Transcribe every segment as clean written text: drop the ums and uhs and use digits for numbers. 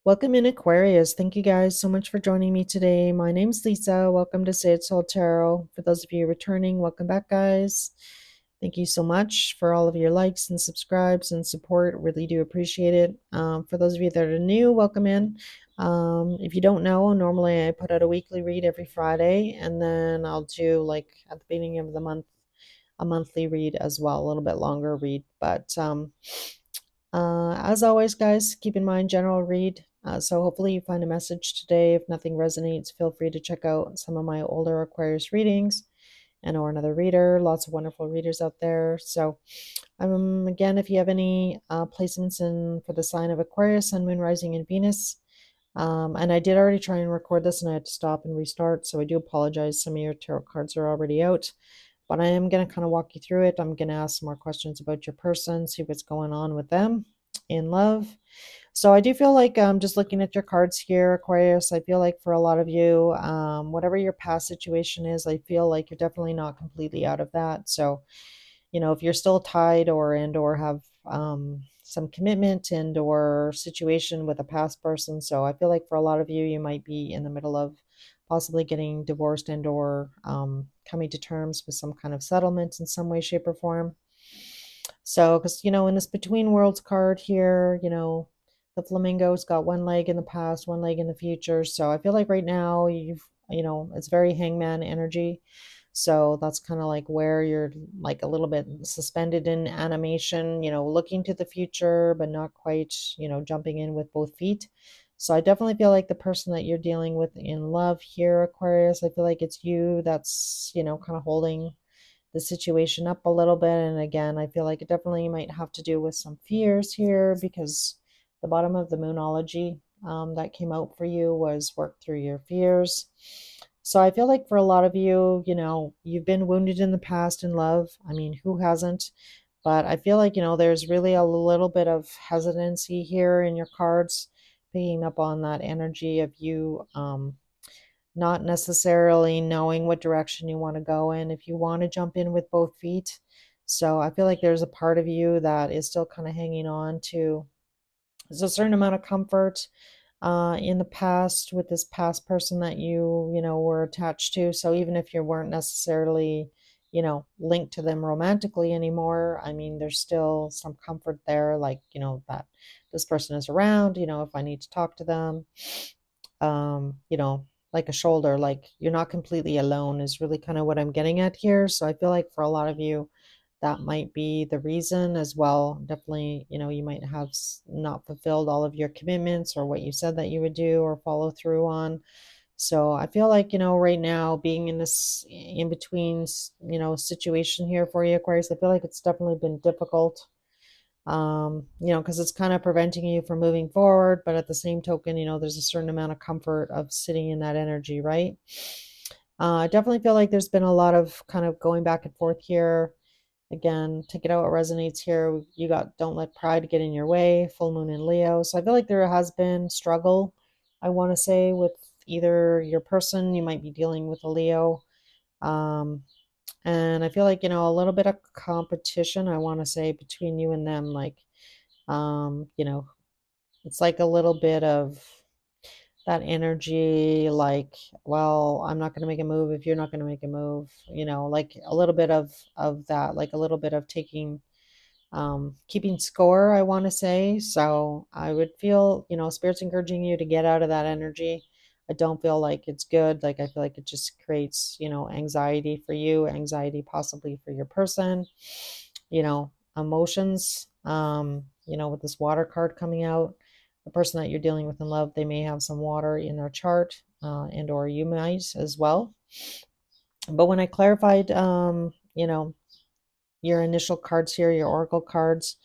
Welcome in Aquarius. Thank you guys so much for joining me today. My name's Lisa. Welcome to Say It Soul Tarot. For those of you returning, welcome back, guys. Thank you so much for all of your likes and subscribes and support. Really do appreciate it. For those of you that are new, welcome in. If you don't know, normally I put out a weekly read every Friday, and then I'll do like at the beginning of the month a monthly read as well, a little bit longer read. But as always, guys, keep in mind general read. So hopefully you find a message today. If nothing resonates, feel free to check out some of my older Aquarius readings and or another reader. Lots of wonderful readers out there. So again, if you have any placements in for the sign of Aquarius, Sun, Moon, Rising, and Venus. And I did already try and record this and I had to stop and restart. So I do apologize. Some of your tarot cards are already out. But I am going to kind of walk you through it. I'm going to ask some more questions about your person, see what's going on with them in love. So I do feel like just looking at your cards here, Aquarius, I feel like for a lot of you, whatever your past situation is, I feel like you're definitely not completely out of that. So, if you're still tied or have some commitment and or situation with a past person. So I feel like for a lot of you, you might be in the middle of possibly getting divorced and or coming to terms with some kind of settlement in some way, shape, or form. So, because, in this between worlds card here, the flamingo's got one leg in the past, one leg in the future. So I feel like right now it's very hangman energy. So that's kind of like where you're like a little bit suspended in animation, looking to the future, but not quite, jumping in with both feet. So I definitely feel like the person that you're dealing with in love here, Aquarius, I feel like it's you that's, kind of holding the situation up a little bit. And again, I feel like it definitely might have to do with some fears here because the bottom of the Moonology that came out for you was work through your fears. So I feel like for a lot of you, you've been wounded in the past in love. I mean, who hasn't? But I feel like, there's really a little bit of hesitancy here in your cards, picking up on that energy of you not necessarily knowing what direction you want to go in, if you want to jump in with both feet. So I feel like there's a part of you that is still kind of hanging on to. There's a certain amount of comfort in the past with this past person that you were attached to. So even if you weren't necessarily, linked to them romantically anymore, I mean, there's still some comfort there, like, that this person is around, if I need to talk to them, like a shoulder, like you're not completely alone is really kind of what I'm getting at here. So I feel like for a lot of you, that might be the reason as well. Definitely, you might have not fulfilled all of your commitments or what you said that you would do or follow through on. So I feel like, right now being in this in between, situation here for you, Aquarius, I feel like it's definitely been difficult, because it's kind of preventing you from moving forward. But at the same token, there's a certain amount of comfort of sitting in that energy, right? I definitely feel like there's been a lot of kind of going back and forth here. Again, take it out what resonates here. You got don't let pride get in your way, full moon in Leo. So I feel like there has been struggle, I want to say, with either your person, you might be dealing with a Leo. Um, and I feel like, a little bit of competition, I want to say, between you and them. Like, um, you know, it's like a little bit of that energy, like, well, I'm not going to make a move if you're not going to make a move, like a little bit of that, like a little bit of taking keeping score, I want to say. So I would feel, spirits encouraging you to get out of that energy. I don't feel like it's good. Like I feel like it just creates, anxiety for you, anxiety possibly for your person, emotions. With this water card coming out, the person that you're dealing with in love, they may have some water in their chart, and or you might as well. But when I clarified, your initial cards here, your oracle cards,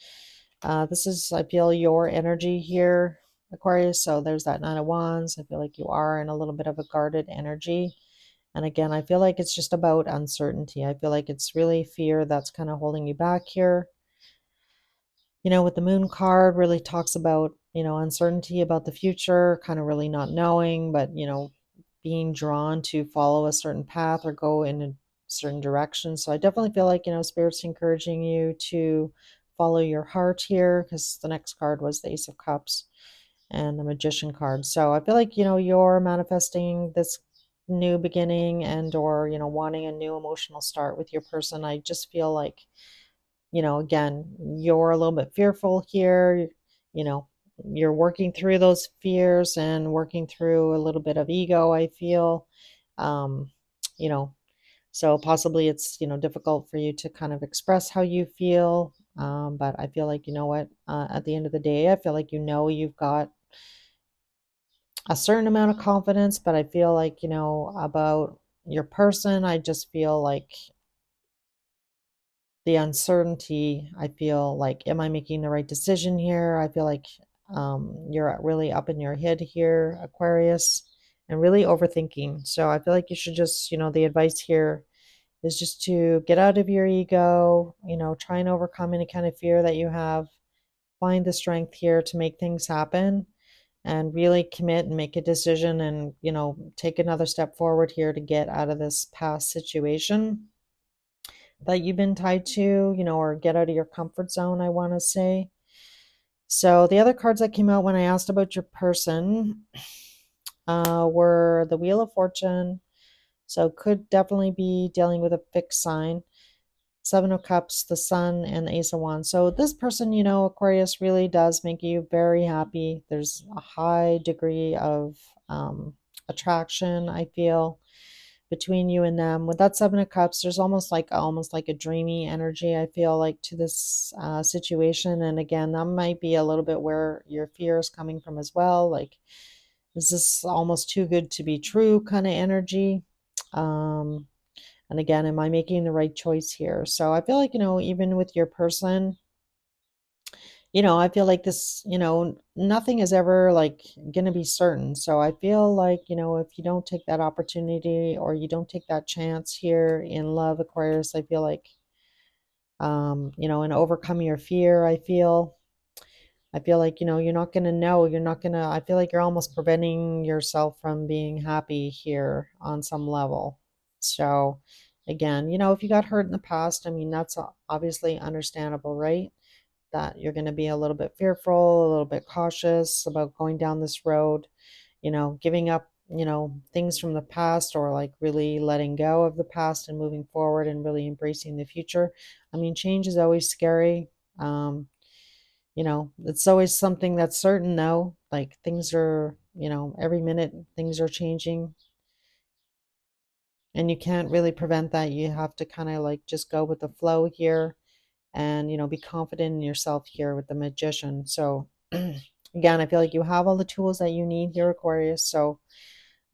this is, I feel, your energy here, Aquarius. So there's that Nine of Wands. I feel like you are in a little bit of a guarded energy. And again, I feel like it's just about uncertainty. I feel like it's really fear that's kind of holding you back here. With the Moon card, really talks about, uncertainty about the future, kind of really not knowing, but, being drawn to follow a certain path or go in a certain direction. So I definitely feel like, Spirit's encouraging you to follow your heart here, because the next card was the Ace of Cups. and the Magician card. So I feel like, you're manifesting this new beginning and or, wanting a new emotional start with your person. I just feel like, again, you're a little bit fearful here. You know, you're working through those fears and working through a little bit of ego, I feel. Um, you know, so possibly it's, difficult for you to kind of express how you feel. But I feel like, at the end of the day, I feel like, you've got a certain amount of confidence, but I feel like, about your person, I just feel like the uncertainty. I feel like, am I making the right decision here? I feel like you're really up in your head here, Aquarius, and really overthinking. So I feel like you should just, the advice here is just to get out of your ego, try and overcome any kind of fear that you have, find the strength here to make things happen and really commit and make a decision and, take another step forward here to get out of this past situation that you've been tied to, or get out of your comfort zone, I want to say. So the other cards that came out when I asked about your person were the Wheel of Fortune. So could definitely be dealing with a fixed sign. Seven of Cups, the Sun, and the Ace of Wands. So this person, Aquarius, really does make you very happy. There's a high degree of attraction, I feel, between you and them. With that Seven of Cups, there's almost like a dreamy energy, I feel like, to this situation. And again, that might be a little bit where your fear is coming from as well. Like, is this almost too good to be true kind of energy? And again, am I making the right choice here? So I feel like, even with your person, I feel like this, nothing is ever like going to be certain. So I feel like, if you don't take that opportunity or you don't take that chance here in love, Aquarius, I feel like, and overcome your fear, I feel like, you're not going to know, I feel like you're almost preventing yourself from being happy here on some level. So again, if you got hurt in the past, I mean, that's obviously understandable, right? That you're going to be a little bit fearful, a little bit cautious about going down this road, giving up, things from the past or like really letting go of the past and moving forward and really embracing the future. I mean, change is always scary. Um, it's always something that's certain though. Like things are, every minute things are changing and you can't really prevent that. You have to kind of like just go with the flow here and, be confident in yourself here with the Magician. So again, I feel like you have all the tools that you need here, Aquarius. So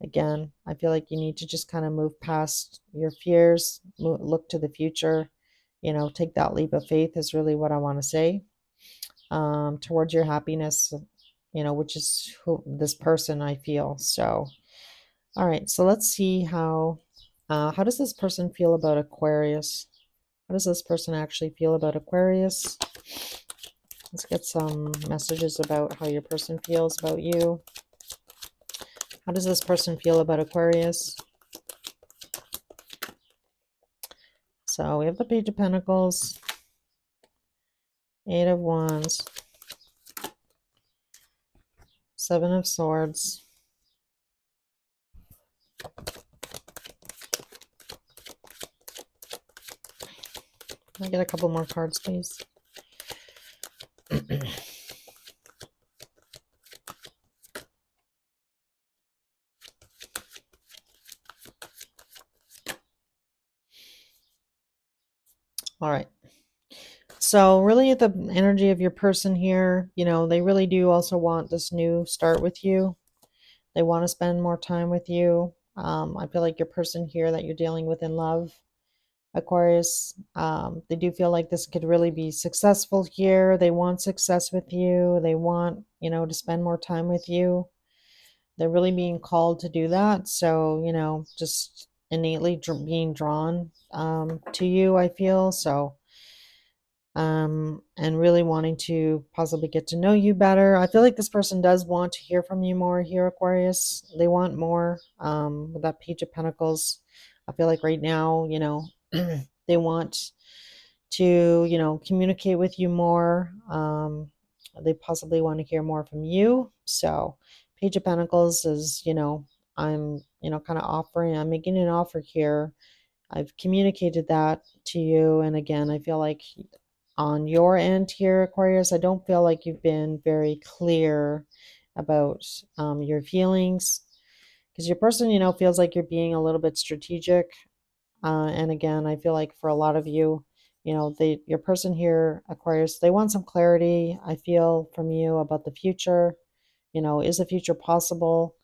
again, I feel like you need to just kind of move past your fears, look to the future, take that leap of faith is really what I want to say, towards your happiness, which is this person, I feel. So, all right, so let's see how does this person feel about Aquarius? How does this person actually feel about Aquarius? Let's get some messages about how your person feels about you. How does this person feel about Aquarius? So we have the Page of Pentacles, Eight of Wands, Seven of Swords, can I get a couple more cards, please? All right. So really the energy of your person here, they really do also want this new start with you. They want to spend more time with you. I feel like your person here that you're dealing with in love, Aquarius, they do feel like this could really be successful here. They want success with you. They want, to spend more time with you. They're really being called to do that. So, just innately being drawn to you, I feel. So, and really wanting to possibly get to know you better. I feel like this person does want to hear from you more here, Aquarius. They want more with that Page of Pentacles. I feel like right now, they want to, communicate with you more. They possibly want to hear more from you. So Page of Pentacles is, I'm, kind of I'm making an offer here. I've communicated that to you. And again, I feel like on your end here, Aquarius, I don't feel like you've been very clear about your feelings, because your person, feels like you're being a little bit strategic. And again, I feel like for a lot of you, your person here, Aquarius, they want some clarity, I feel, from you about the future. Is the future possible?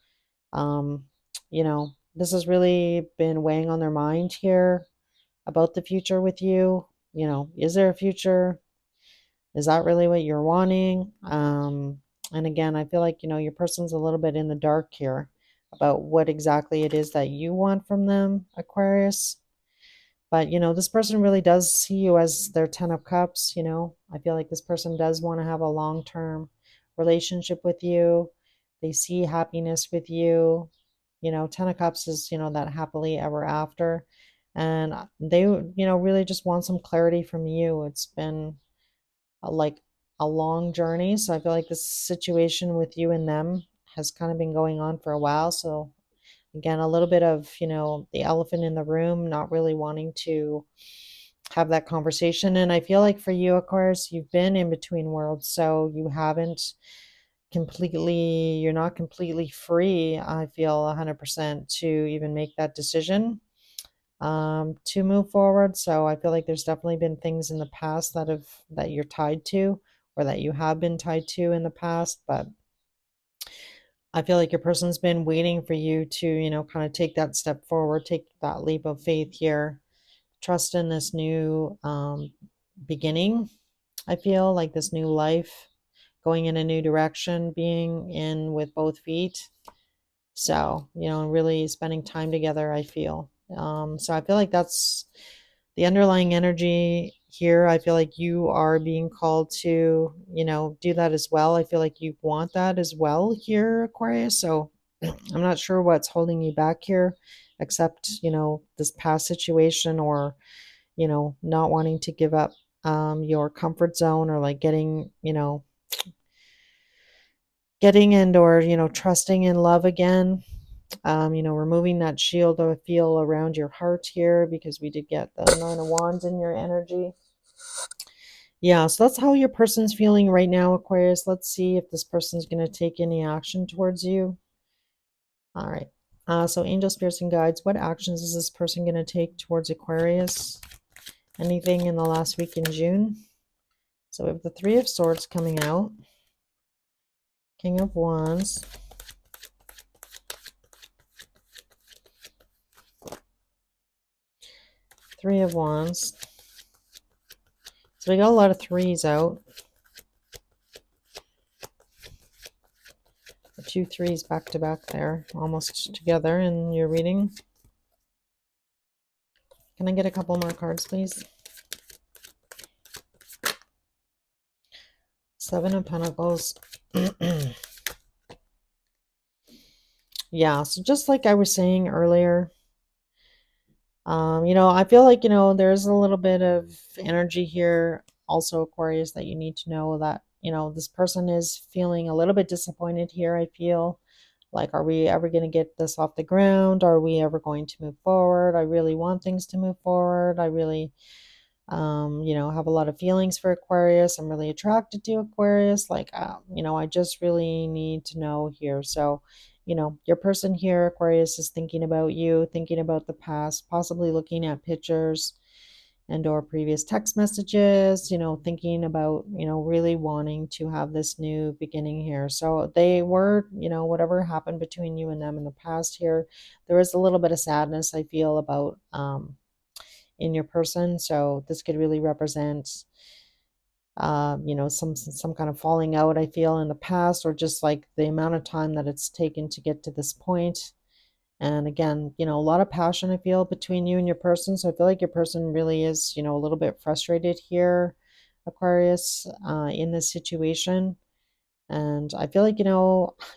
Um, this has really been weighing on their mind here about the future with you. Is there a future? Is that really what you're wanting? And again, I feel like, your person's a little bit in the dark here about what exactly it is that you want from them, Aquarius. But, this person really does see you as their 10 of cups. I feel like this person does want to have a long-term relationship with you. They see happiness with you. 10 of cups is, that happily ever after. And they, really just want some clarity from you. It's been like a long journey. So I feel like this situation with you and them has kind of been going on for a while. So again, a little bit of, the elephant in the room, not really wanting to have that conversation. And I feel like for you, Aquarius, you've been in between worlds. So you're not completely free, I feel 100% to even make that decision to move forward. So I feel like there's definitely been things in the past that you're tied to, or that you have been tied to in the past. But I feel like your person's been waiting for you to, kind of take that step forward, take that leap of faith here, trust in this new beginning. I feel like this new life, going in a new direction, being in with both feet. So, really spending time together, I feel. So I feel like that's the underlying energy here. I feel like you are being called to, do that as well. I feel like you want that as well here, Aquarius. So I'm not sure what's holding you back here, except, this past situation, or, not wanting to give up your comfort zone, or like getting and or, trusting in love again. Removing that shield, I feel, around your heart here, because we did get the Nine of Wands in your energy. Yeah, so that's how your person's feeling right now, Aquarius. Let's see if this person's going to take any action towards you. All right. So angel, spirits, and guides, what actions is this person going to take towards Aquarius? Anything in the last week in June? So we have the Three of Swords coming out, King of Wands, Three of Wands. So we got a lot of threes out. Two threes back to back there, almost together in your reading. Can I get a couple more cards, please? Seven of Pentacles. Yeah, so just like I was saying earlier, I feel like, there's a little bit of energy here also, Aquarius, that you need to know that, this person is feeling a little bit disappointed here, I feel. Like, are we ever going to get this off the ground? Are we ever going to move forward? I really want things to move forward. I really, have a lot of feelings for Aquarius. I'm really attracted to Aquarius. Like, I just really need to know here. So, your person here, Aquarius, is thinking about you, thinking about the past, possibly looking at pictures and or previous text messages, thinking about, really wanting to have this new beginning here. So they were, whatever happened between you and them in the past here, there was a little bit of sadness, I feel, about in your person. So this could really represent some kind of falling out, I feel, in the past, or just like the amount of time that it's taken to get to this point. And again, a lot of passion, I feel, between you and your person. So I feel like your person really is, a little bit frustrated here, Aquarius, in this situation. And I feel like,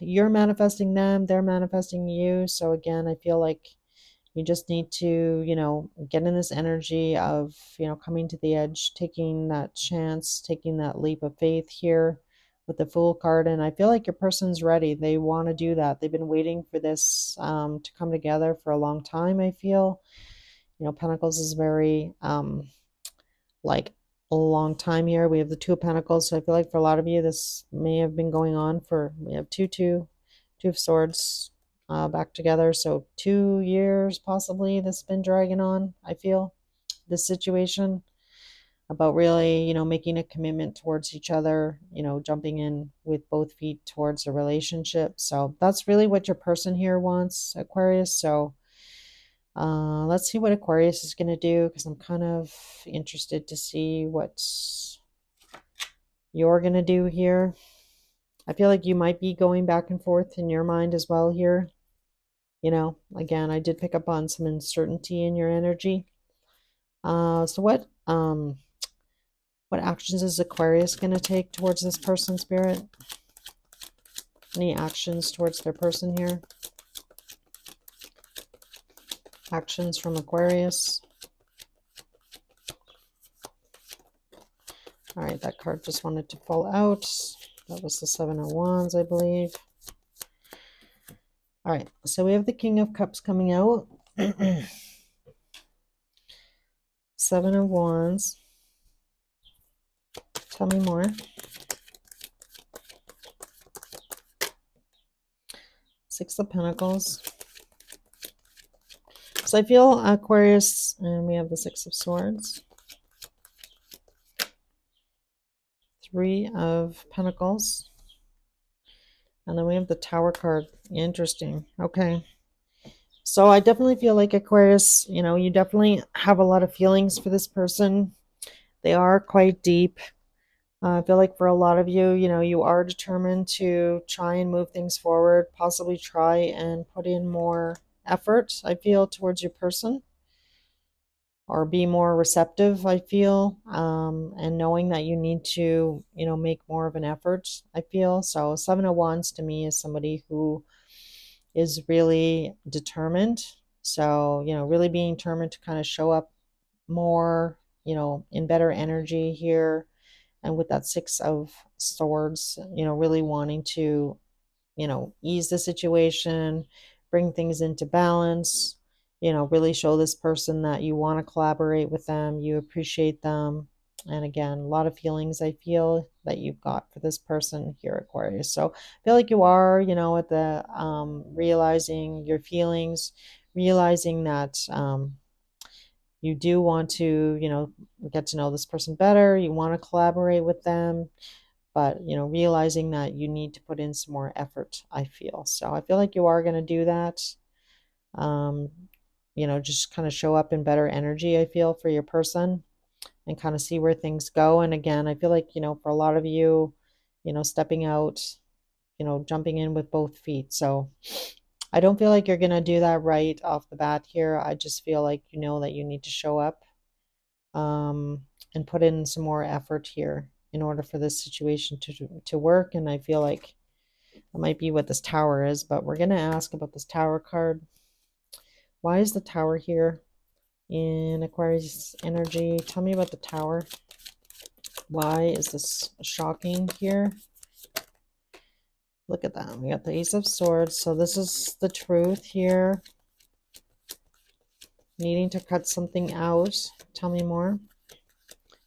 you're manifesting them, they're manifesting you. So again, I feel like you just need to, get in this energy of, coming to the edge, taking that chance, taking that leap of faith here with the Fool card, and I feel like your person's ready. They want to do that. They've been waiting for this to come together for a long time, I feel. You know, Pentacles is very like a long time here. We have the Two of Pentacles, so I feel like for a lot of you, this may have been going on for, we have Two of Swords back together. So 2 years possibly this has been dragging on, I feel, this situation about really, you know, making a commitment towards each other, you know, jumping in with both feet towards a relationship. So that's really what your person here wants, Aquarius. So let's see what Aquarius is going to do, because I'm kind of interested to see what you're going to do here. I feel like you might be going back and forth in your mind as well here. You know, again, I did pick up on some uncertainty in your energy. So what actions is Aquarius going to take towards this person, Spirit? Any actions towards their person here? Actions from Aquarius. All right, that card just wanted to fall out. That was the Seven of Wands, I believe. All right, so we have the King of Cups coming out. Seven of Wands. Tell me more. Six of Pentacles. So I feel Aquarius, and we have the Six of Swords. Three of Pentacles. And then we have the Tower card. Interesting. Okay. So I definitely feel like Aquarius, you know, you definitely have a lot of feelings for this person. They are quite deep. I feel like for a lot of you, you know, you are determined to try and move things forward, possibly try and put in more effort, I feel, towards your person, or be more receptive, I feel, and knowing that you need to, you know, make more of an effort, I feel. So Seven of Wands to me is somebody who is really determined. So, you know, really being determined to kind of show up more, you know, in better energy here. And with that Six of Swords, you know, really wanting to, you know, ease the situation, bring things into balance, you know, really show this person that you want to collaborate with them, you appreciate them. And again, a lot of feelings I feel that you've got for this person here, Aquarius. So I feel like you are, you know, at the realizing your feelings, realizing that you do want to, you know, get to know this person better. You want to collaborate with them, but, you know, realizing that you need to put in some more effort, I feel. So I feel like you are going to do that. Um, you know, just kind of show up in better energy, I feel, for your person, and kind of see where things go. And again, I feel like, you know, for a lot of you, you know, stepping out, you know, jumping in with both feet. So I don't feel like you're going to do that right off the bat here. I just feel like you know that you need to show up and put in some more effort here in order for this situation to work. And I feel like that might be what this Tower is, but we're going to ask about this Tower card. Why is the Tower here in Aquarius energy? Tell me about the Tower. Why is this shocking here? Look at that. We got the Ace of Swords. So this is the truth here. Needing to cut something out. Tell me more.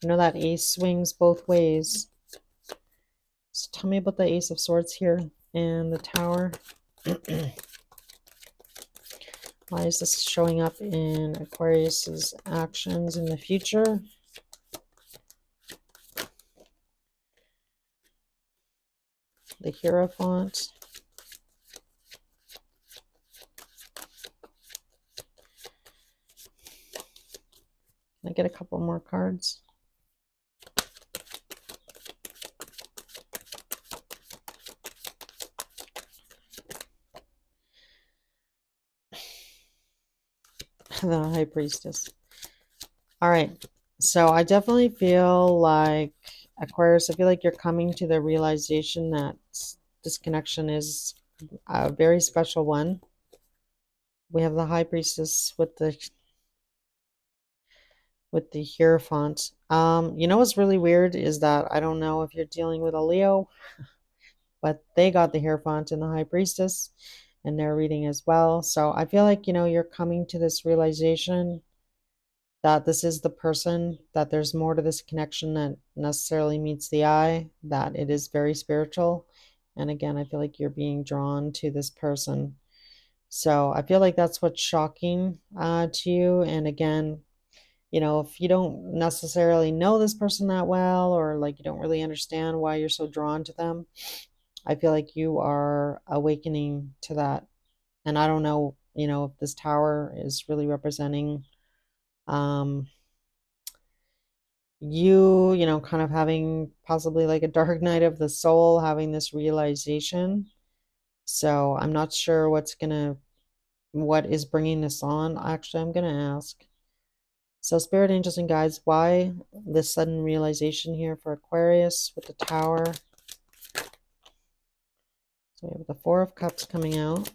You know that ace swings both ways. So tell me about the Ace of Swords here and the Tower. Why is this showing up in Aquarius's actions in the future? The Hierophant. Can I get a couple more cards? The High Priestess. All right. So I definitely feel like, Aquarius, I feel like you're coming to the realization that this connection is a very special one. We have the High Priestess with with the Hierophant. You know what's really weird is that I don't know if you're dealing with a Leo, but they got the Hierophant and the High Priestess in their reading as well. So I feel like, you're coming to this realization that this is the person, that there's more to this connection than necessarily meets the eye, that it is very spiritual. And again, I feel like you're being drawn to this person. So I feel like that's what's shocking to you. And again, if you don't necessarily know this person that well, or like you don't really understand why you're so drawn to them, I feel like you are awakening to that. And I don't know, if this tower is really representing um kind of having possibly like a dark night of the soul, having this realization. So I'm not sure what is bringing this on. Actually, I'm gonna ask. So spirit angels and guides, why this sudden realization here for Aquarius with the tower? So we have the Four of Cups coming out.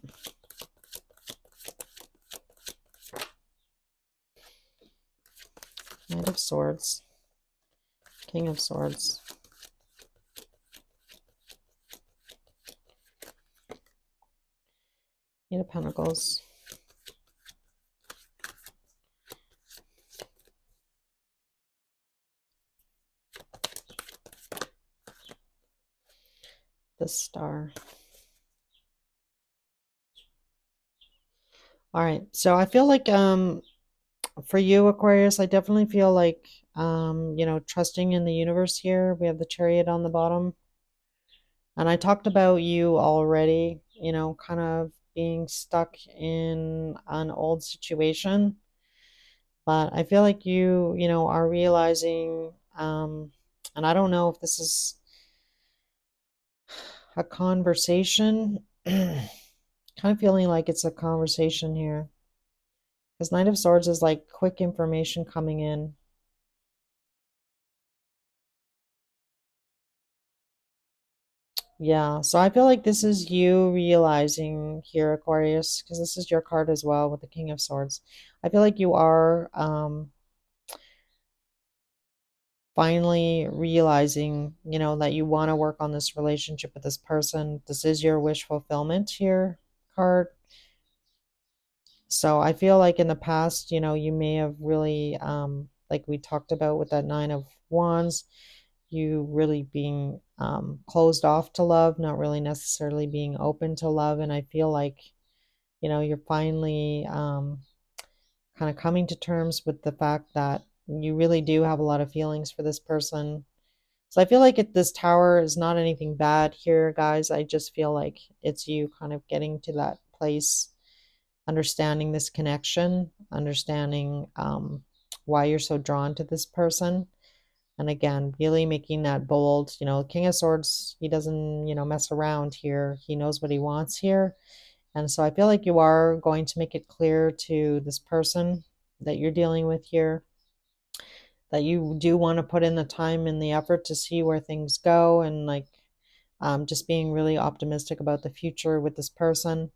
Knight of Swords. King of Swords. Eight of Pentacles. The Star. All right. So I feel like for you, Aquarius, I definitely feel like trusting in the universe here. We have the Chariot on the bottom. And I talked about you already, kind of being stuck in an old situation. But I feel like you are realizing, and I don't know if this is a conversation, kind of feeling like it's a conversation here. Because Knight of Swords is like quick information coming in. Yeah, so I feel like this is you realizing here, Aquarius, because this is your card as well with the King of Swords. I feel like you are finally realizing, that you want to work on this relationship with this person. This is your wish fulfillment here card. So I feel like in the past, you may have really, like we talked about with that Nine of Wands, you really being closed off to love, not really necessarily being open to love. And I feel like, you're finally kind of coming to terms with the fact that you really do have a lot of feelings for this person. So I feel like this tower is not anything bad here, guys. I just feel like it's you kind of getting to that place, understanding this connection, understanding why you're so drawn to this person. And again, really making that bold, King of Swords, he doesn't, mess around here. He knows what he wants here. And so I feel like you are going to make it clear to this person that you're dealing with here that you do want to put in the time and the effort to see where things go, and like just being really optimistic about the future with this person.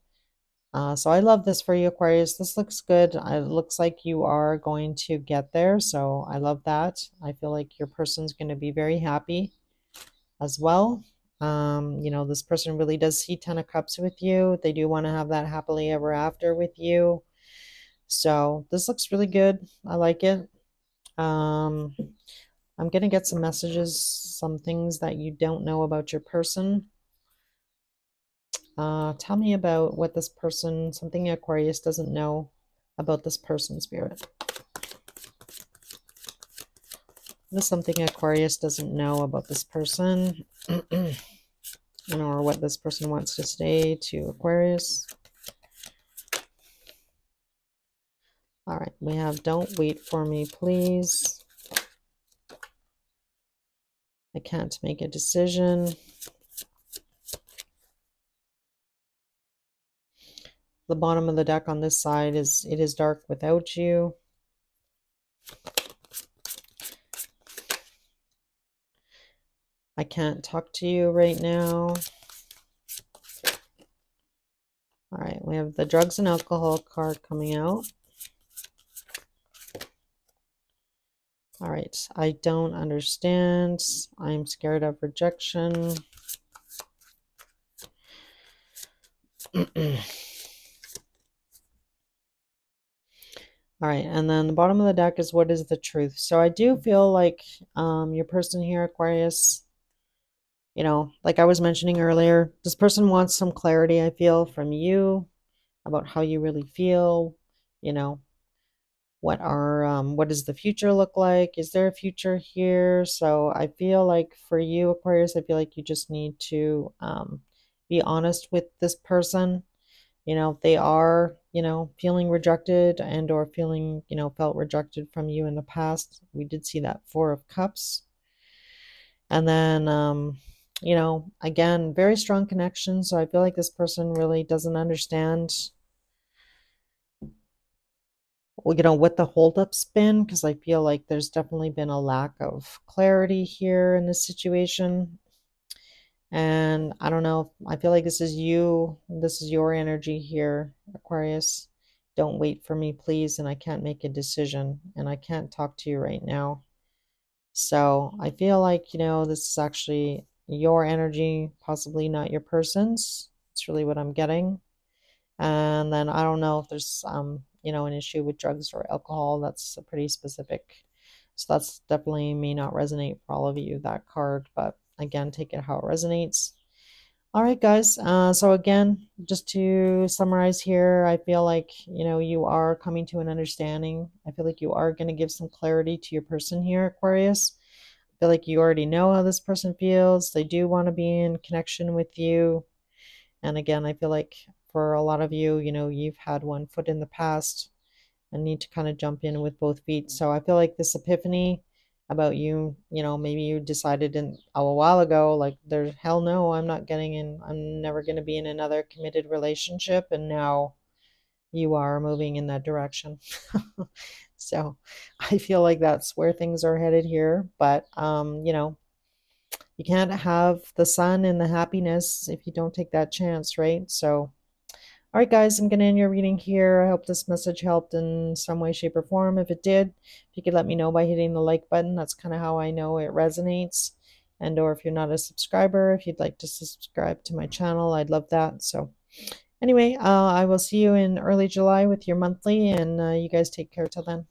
So I love this for you, Aquarius. This looks good. It looks like you are going to get there. So I love that. I feel like your person's going to be very happy as well. This person really does see Ten of Cups with you. They do want to have that happily ever after with you. So this looks really good. I like it. Um, I'm going to get some messages, some things that you don't know about your person. Tell me about what this person, something Aquarius doesn't know about this person, Spirit. There's something Aquarius doesn't know about this person, or what this person wants to say to Aquarius. All right, we have don't wait for me, please. I can't make a decision. The bottom of the deck on this side is it is dark without you. I can't talk to you right now. All right, we have the drugs and alcohol card coming out. All right. I don't understand. I'm scared of rejection. All right, and then the bottom of the deck is what is the truth. So I do feel like your person here, Aquarius, like I was mentioning earlier, this person wants some clarity, I feel, from you about how you really feel, you know, what does the future look like? Is there a future here? So I feel like for you, Aquarius, I feel like you just need to be honest with this person. They are, feeling rejected and or feeling, felt rejected from you in the past. We did see that Four of Cups. And then, again, very strong connection. So I feel like this person really doesn't understand, what the holdup's been, because I feel like there's definitely been a lack of clarity here in this situation. And I don't know, I feel like this is you, this is your energy here, Aquarius. Don't wait for me, please. And I can't make a decision and I can't talk to you right now. So I feel like, this is actually your energy, possibly not your person's. It's really what I'm getting. And then I don't know if there's an issue with drugs or alcohol. That's a pretty specific. So that's definitely may not resonate for all of you, that card, but again, take it how it resonates. All right, guys. So again, just to summarize here, I feel like, you are coming to an understanding. I feel like you are going to give some clarity to your person here, Aquarius. I feel like you already know how this person feels. They do want to be in connection with you. And again, I feel like for a lot of you, you've had one foot in the past and need to kind of jump in with both feet. So I feel like this epiphany about you, maybe you decided a while ago, like there's hell no, I'm not getting in, I'm never going to be in another committed relationship. And now you are moving in that direction. So I feel like that's where things are headed here. But, you can't have the sun and the happiness if you don't take that chance, right? So, all right, guys, I'm going to end your reading here. I hope this message helped in some way, shape, or form. If it did, if you could let me know by hitting the like button, that's kind of how I know it resonates. And or if you're not a subscriber, if you'd like to subscribe to my channel, I'd love that. So anyway, I will see you in early July with your monthly, and you guys take care till then.